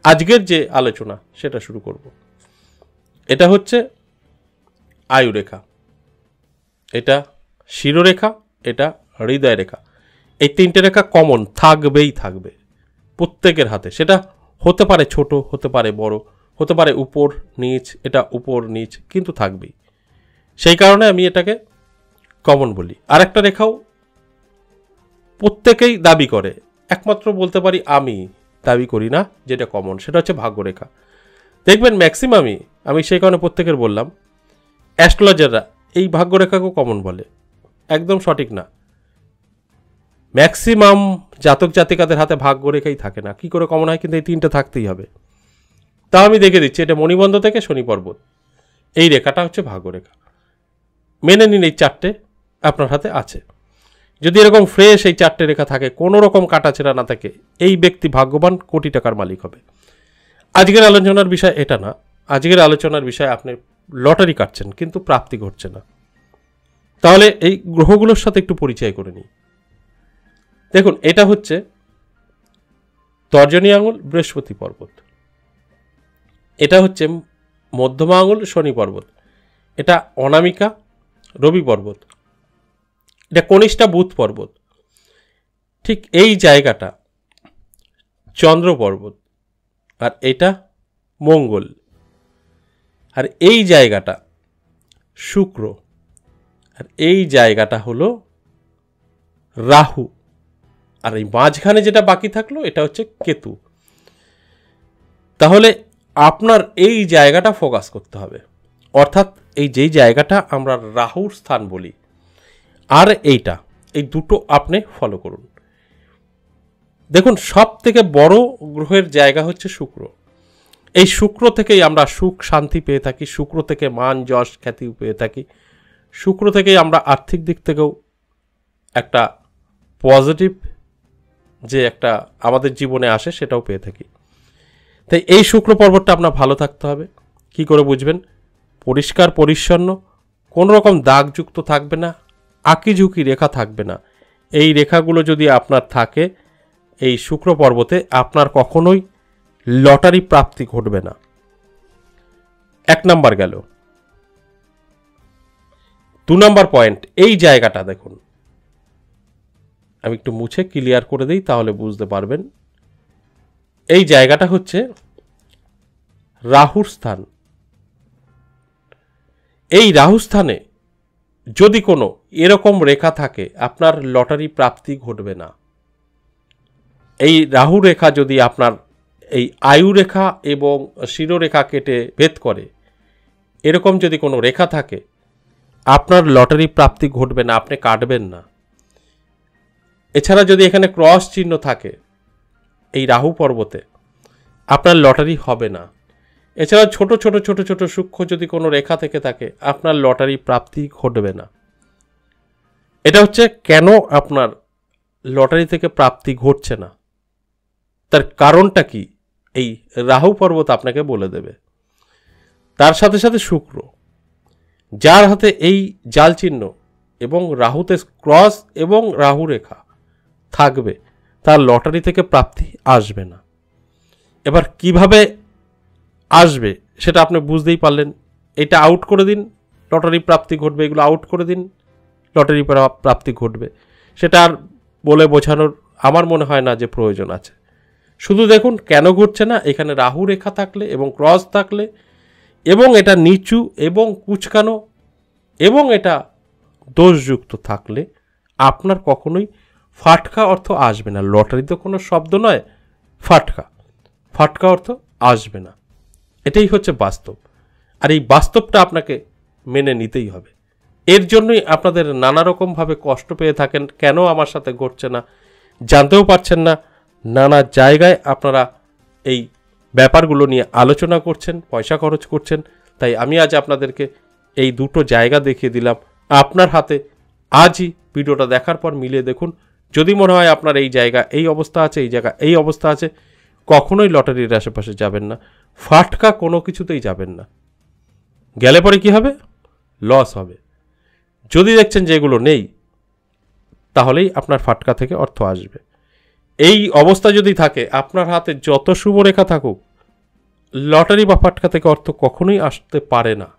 আজকের যে আলোচনা সেটা শুরু করব। এটা হচ্ছে আয়ুরেখা, এটা শিরোরেখা, এটা হৃদয় রেখা। এই তিনটে রেখা কমন থাকবেই থাকবে প্রত্যেকের হাতে। সেটা হতে পারে ছোট, হতে পারে বড়, হতে পারে উপর নিচ, এটা উপর নিচ, কিন্তু থাকবেই। সেই কারণে আমি এটাকে কমন বলি। আর একটা রেখাও প্রত্যেকেই দাবি করে, একমাত্র বলতে পারি আমি দাবি করি না যেটা কমন, সেটা হচ্ছে ভাগ্যরেখা। দেখবেন ম্যাক্সিমামই, আমি সেই কারণে প্রত্যেকের বললাম, অ্যাস্ট্রোলজাররা এই ভাগ্যরেখাকেও কমন বলে। একদম সঠিক না। ম্যাক্সিমাম জাতক জাতিকাদের হাতে ভাগ্যরেখাই থাকে না। কি করে কমন হয়? কিন্তু এই তিনটে থাকতেই হবে। তাও আমি দেখে দিচ্ছি, এটা মণিবন্ধ থেকে শনি পর্বত, এই রেখাটা হচ্ছে ভাগ্যরেখা। মেনে নিন এই চারটে আপনার হাতে আছে। যদি এরকম ফ্রেশ এই চারটে রেখা থাকে, কোনো রকম কাটাছেড়া না থাকে, এই ব্যক্তি ভাগ্যবান, কোটি টাকার মালিক হবে। আজকের আলোচনার বিষয় এটা না। আজকের আলোচনার বিষয় আপনি লটারি কাটছেন কিন্তু প্রাপ্তি ঘটছে না। তাহলে এই গ্রহগুলোর সাথে একটু পরিচয় করে নিই। দেখুন, এটা হচ্ছে তর্জনী আঙুল বৃহস্পতি পর্বত, এটা হচ্ছে মধ্যমা আঙুল শনি পর্বত, এটা অনামিকা রবি পর্বত, এটা কনিষ্ঠা বুধ পর্বত, ঠিক এই জায়গাটা চন্দ্র পর্বত, আর এটা মঙ্গল, আর এই জায়গাটা শুক্র, আর এই জায়গাটা হলো রাহু, আর এই মাঝখানে যেটা বাকি থাকলো এটা হচ্ছে কেতু। তাহলে আপনার এই জায়গাটা ফোকাস করতে হবে, অর্থাৎ এই যেই জায়গাটা আমরা রাহুর স্থান বলি, আর এইটা, এই দুটো আপনি ফলো করুন। দেখুন, সব থেকে বড় গ্রহের জায়গা হচ্ছে শুক্র। এই শুক্র থেকেই আমরা সুখ শান্তি পেয়ে থাকি, শুক্র থেকে মান যশ খ্যাতি পেয়ে থাকি, শুক্র থেকেই আমরা আর্থিক দিক থেকেও একটা পজিটিভ যে একটা আমাদের জীবনে আসে সেটাও পেয়ে থাকি। তাই এই শুক্র পর্বতটা আপনার ভালো থাকতে হবে। কি করে বুঝবেন? পরিষ্কার পরিচ্ছন্ন, কোনো রকম দাগযুক্ত থাকবে না, আঁকিঝুঁকি রেখা থাকবে না। এই রেখাগুলো যদি আপনার থাকে এই শুক্র পর্বতে, আপনার কখনোই লটারি প্রাপ্তি ঘটবে না। এক নাম্বার গেল। 2 নাম্বার পয়েন্ট, এই জায়গাটা দেখুন, আমি একটু মুছে ক্লিয়ার করে দিই তাহলে বুঝতে পারবেন। এই জায়গাটা হচ্ছে রাহুর স্থান। এই রাহু স্থানে যদি কোনো এরকম রেখা থাকে, আপনার লটারি প্রাপ্তি ঘটবে না। এই রাহু রেখা যদি আপনার এই আয়ু রেখা এবং শিরোরেখা কেটে ভেদ করে, এরকম যদি কোনো রেখা থাকে, আপনার লটারি প্রাপ্তি ঘটবে না, আপনি কাটবেন না। এছাড়া যদি এখানে ক্রস চিহ্ন থাকে এই রাহু পর্বতে, আপনার লটারি হবে না। এছাড়া ছোট ছোট ছোট ছোট সূক্ষ্ম যদি কোনো রেখা থেকে থাকে, আপনার লটারি প্রাপ্তি ঘটবে না। এটা হচ্ছে কেন আপনার লটারি থেকে প্রাপ্তি ঘটছে না, তার কারণটা কি, এই রাহু পর্বত আপনাকে বলে দেবে। তার সাথে সাথে শুক্র, যার হাতে এই জাল চিহ্ন এবং রাহুতে ক্রস এবং রাহু রেখা থাকবে, তার লটারি থেকে প্রাপ্তি আসবে না। এবার কিভাবে আসবে সেটা আপনি বুঝতেই পারলেন। এটা আউট করে দিন, লটারি প্রাপ্তি ঘটবে, এগুলো আউট করে দিন, লটারি প্রাপ্তি ঘটবে। সেটা আর বলে বোঝানোর আমার মনে হয় না যে প্রয়োজন আছে। শুধু দেখুন কেন ঘটছে না। এখানে রাহু রেখা থাকলে এবং ক্রস থাকলে এবং এটা নিচু এবং কুচকানো এবং এটা দোষযুক্ত থাকলে আপনার কখনোই ফাটকা অর্থ আসবে না। লটারি তো কোনো শব্দ নয়, ফাটকা, ফাটকা অর্থ আসবে না। এটাই হচ্ছে বাস্তব। আর এই বাস্তবটা আপনাকে মেনে নিতেই হবে। এর জন্যই আপনাদের নানা রকমভাবে কষ্ট পেয়ে থাকেন, কেন আমার সাথে ঘটছে না জানতেও পারছেন না। নানা জায়গায় আপনারা এই ব্যাপারগুলো নিয়ে আলোচনা করছেন, পয়সা খরচ করছেন। তাই আমি আজ আপনাদেরকে এই দুটো জায়গা দেখিয়ে দিলাম। আপনার হাতে আজই ভিডিওটা দেখার পর মিলিয়ে দেখুন। যদি মনে হয় আপনার এই জায়গা এই অবস্থা আছে, এই জায়গা এই অবস্থা আছে, কখনোই লটারির আশেপাশে যাবেন না, ফাটকা কোনো কিছুতেই যাবেন না। গেলে পরে কি হবে? লস হবে। যদি দেখছেন যে এগুলো নেই, তাহলেই আপনার ফাটকা থেকে অর্থ আসবে। এই অবস্থা যদি থাকে, আপনার হাতে যত শুভ রেখা থাকুক, লটারি বা ফাটকা থেকে অর্থ কখনোই আসতে পারে না।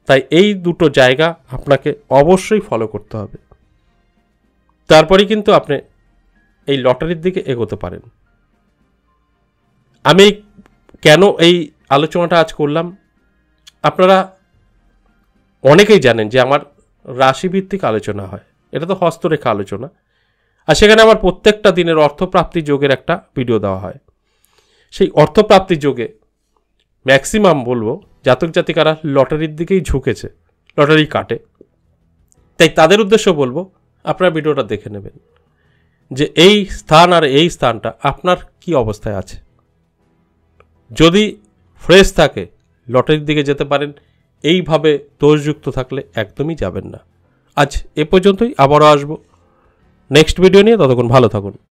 তাই এই দুটো জায়গা আপনাকে অবশ্যই ফলো করতে হবে, তারপরেই কিন্তু আপনি এই লটারির দিকে এগোতে পারেন। আমি কেন এই আলোচনাটা আজ করলাম, আপনারা অনেকেই জানেন যে আমার রাশিভিত্তিক আলোচনা হয়, এটা তো হস্তরেখা আলোচনা, আর সেখানে আমার প্রত্যেকটা দিনের অর্থপ্রাপ্তি যোগের একটা ভিডিও দেওয়া হয়। সেই অর্থপ্রাপ্তি যোগে ম্যাক্সিমাম বলবো জাতক জাতিকারা লটারির দিকেই ঝুঁকেছে, লটারি কাটে। তাই তাদের উদ্দেশ্য বলবো আপনারা ভিডিওটা দেখে নেবেন যে এই স্থান আর এই স্থানটা আপনার কি অবস্থায় আছে। যদি ফ্রেশ থাকে লটারির দিকে যেতে পারেন, এইভাবে দোষযুক্ত থাকলে একদমই যাবেন না। আজ এ পর্যন্তই, আবারও আসবো নেক্সট ভিডিও নিয়ে, ততক্ষণ ভালো থাকুন।